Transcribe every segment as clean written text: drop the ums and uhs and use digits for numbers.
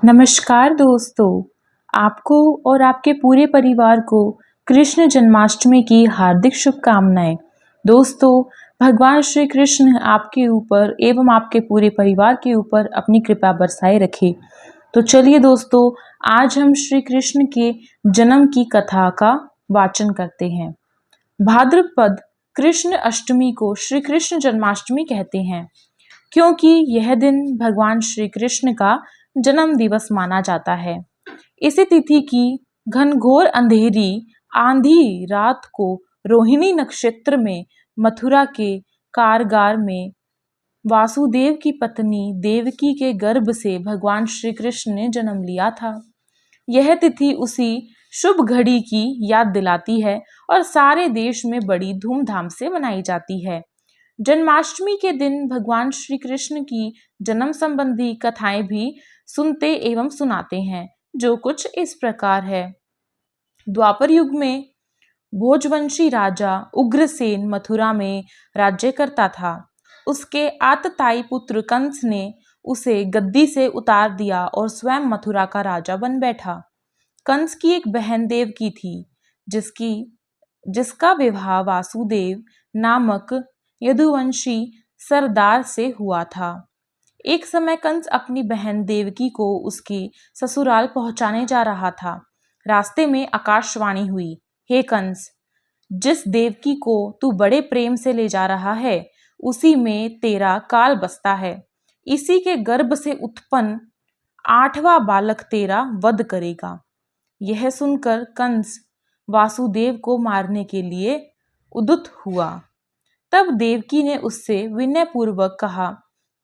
नमस्कार दोस्तों, आपको और आपके पूरे परिवार को कृष्ण जन्माष्टमी की हार्दिक शुभकामनाएं। दोस्तों, भगवान श्री कृष्ण आपके ऊपर एवं आपके पूरे परिवार के ऊपर अपनी कृपा बरसाए रखे। तो चलिए दोस्तों, आज हम श्री कृष्ण के जन्म की कथा का वाचन करते हैं। भाद्रपद कृष्ण अष्टमी को श्री कृष्ण जन्माष्टमी कहते हैं, क्योंकि यह दिन भगवान श्री कृष्ण का जन्म दिवस माना जाता है। इसी तिथि की घनघोर अंधेरी आंधी रात को रोहिणी नक्षत्र में मथुरा के कारगार में वासुदेव की पत्नी देवकी के गर्भ से भगवान श्री कृष्ण ने जन्म लिया था। यह तिथि उसी शुभ घड़ी की याद दिलाती है और सारे देश में बड़ी धूमधाम से मनाई जाती है। जन्माष्टमी के दिन भगवान श्री कृष्ण की जन्म संबंधी कथाएं भी सुनते एवं सुनाते हैं, जो कुछ इस प्रकार है। द्वापर युग में भोजवंशी राजा उग्रसेन मथुरा में राज्य करता था। उसके आतताई पुत्र कंस ने उसे गद्दी से उतार दिया और स्वयं मथुरा का राजा बन बैठा। कंस की एक बहन देवकी थी, जिसका विवाह वासुदेव नामक यदुवंशी सरदार से हुआ था। एक समय कंस अपनी बहन देवकी को उसकी ससुराल पहुंचाने जा रहा था। रास्ते में आकाशवाणी हुई, हे कंस, जिस देवकी को तू बड़े प्रेम से ले जा रहा है, उसी में तेरा काल बसता है। इसी के गर्भ से उत्पन्न 8वां बालक तेरा वध करेगा। यह सुनकर कंस वासुदेव को मारने के लिए उद्युक्त हुआ। तब देवकी ने उससे विनय पूर्वक कहा,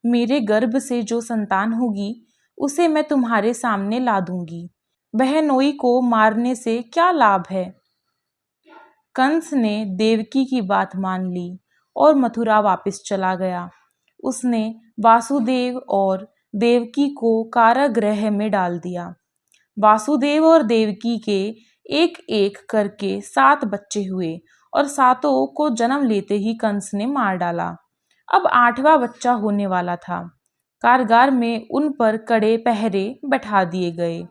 मेरे गर्भ से जो संतान होगी उसे मैं तुम्हारे सामने ला दूंगी। बहनोई को मारने से क्या लाभ है। कंस ने देवकी की बात मान ली और मथुरा वापस चला गया। उसने वासुदेव और देवकी को कारागृह में डाल दिया। वासुदेव और देवकी के एक एक करके 7 बच्चे हुए और सातों को जन्म लेते ही कंस ने मार डाला। अब 8वां बच्चा होने वाला था। कारागार में उन पर कड़े पहरे बैठा दिए गए।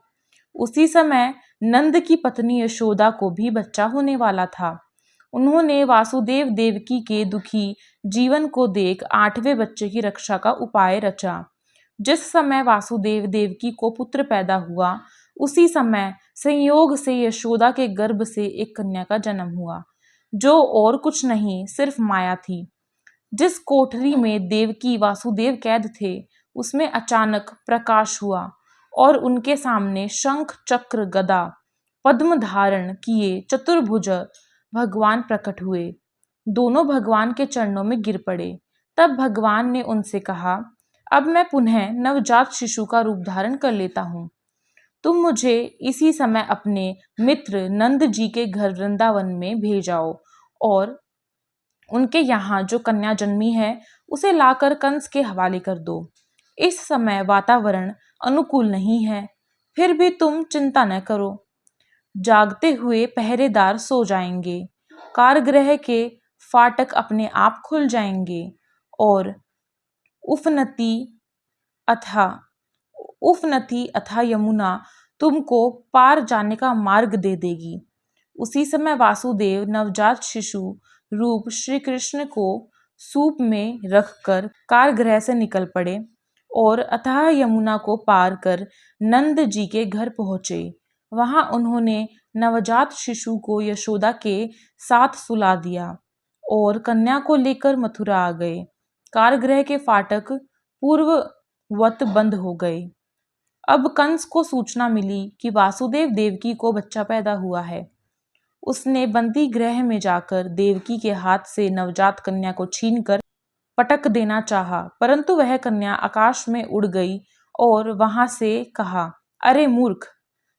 उसी समय नंद की पत्नी यशोदा को भी बच्चा होने वाला था। उन्होंने वासुदेव देवकी के दुखी जीवन को देख 8वें बच्चे की रक्षा का उपाय रचा। जिस समय वासुदेव देवकी को पुत्र पैदा हुआ, उसी समय संयोग से यशोदा के गर्भ से एक कन्या का जन्म हुआ, जो और कुछ नहीं सिर्फ माया थी। जिस कोठरी में देवकी वासुदेव कैद थे, उसमें अचानक प्रकाश हुआ और उनके सामने शंख चक्र गदा पद्म धारण किए चतुर्भुज भगवान प्रकट हुए। दोनों भगवान के चरणों में गिर पड़े। तब भगवान ने उनसे कहा, अब मैं पुनः नवजात शिशु का रूप धारण कर लेता हूँ। तुम मुझे इसी समय अपने मित्र नंद जी के घर वृंदावन में भेजाओ और उनके यहाँ जो कन्या जन्मी है उसे लाकर कंस के हवाले कर दो। इस समय वातावरण अनुकूल नहीं है, फिर भी तुम चिंता न करो। जागते हुए पहरेदार सो जाएंगे, कारागृह के फाटक अपने आप खुल जाएंगे और उफनती अथा उफनती अथा यमुना तुमको पार जाने का मार्ग दे देगी। उसी समय वासुदेव नवजात शिशु रूप श्री कृष्ण को सूप में रखकर कारागृह से निकल पड़े और अथाह यमुना को पार कर नंद जी के घर पहुंचे। वहां उन्होंने नवजात शिशु को यशोदा के साथ सुला दिया और कन्या को लेकर मथुरा आ गए। कारागृह के फाटक पूर्ववत बंद हो गए। अब कंस को सूचना मिली कि वासुदेव देवकी को बच्चा पैदा हुआ है। उसने बंदी गृह में जाकर देवकी के हाथ से नवजात कन्या को छीनकर पटक देना चाहा, परंतु वह कन्या आकाश में उड़ गई और वहां से कहा, अरे मूर्ख,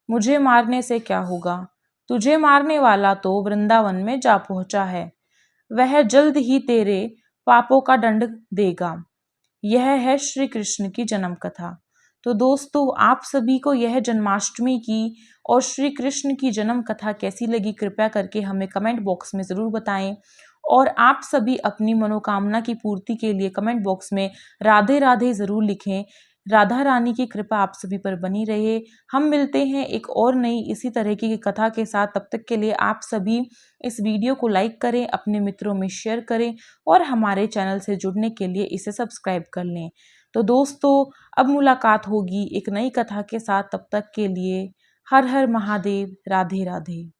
मुझे मारने से क्या होगा। तुझे मारने वाला तो वृंदावन में जा पहुंचा है। वह जल्द ही तेरे पापों का दंड देगा। यह है श्री कृष्ण की जन्म कथा। तो दोस्तों, आप सभी को यह जन्माष्टमी की और श्री कृष्ण की जन्म कथा कैसी लगी, कृपया करके हमें कमेंट बॉक्स में ज़रूर बताएं। और आप सभी अपनी मनोकामना की पूर्ति के लिए कमेंट बॉक्स में राधे राधे ज़रूर लिखें। राधा रानी की कृपा आप सभी पर बनी रहे। हम मिलते हैं एक और नई इसी तरह की कथा के साथ। तब तक के लिए आप सभी इस वीडियो को लाइक करें, अपने मित्रों में शेयर करें और हमारे चैनल से जुड़ने के लिए इसे सब्सक्राइब कर लें। तो दोस्तों, अब मुलाकात होगी एक नई कथा के साथ। तब तक के लिए हर हर महादेव, राधे राधे।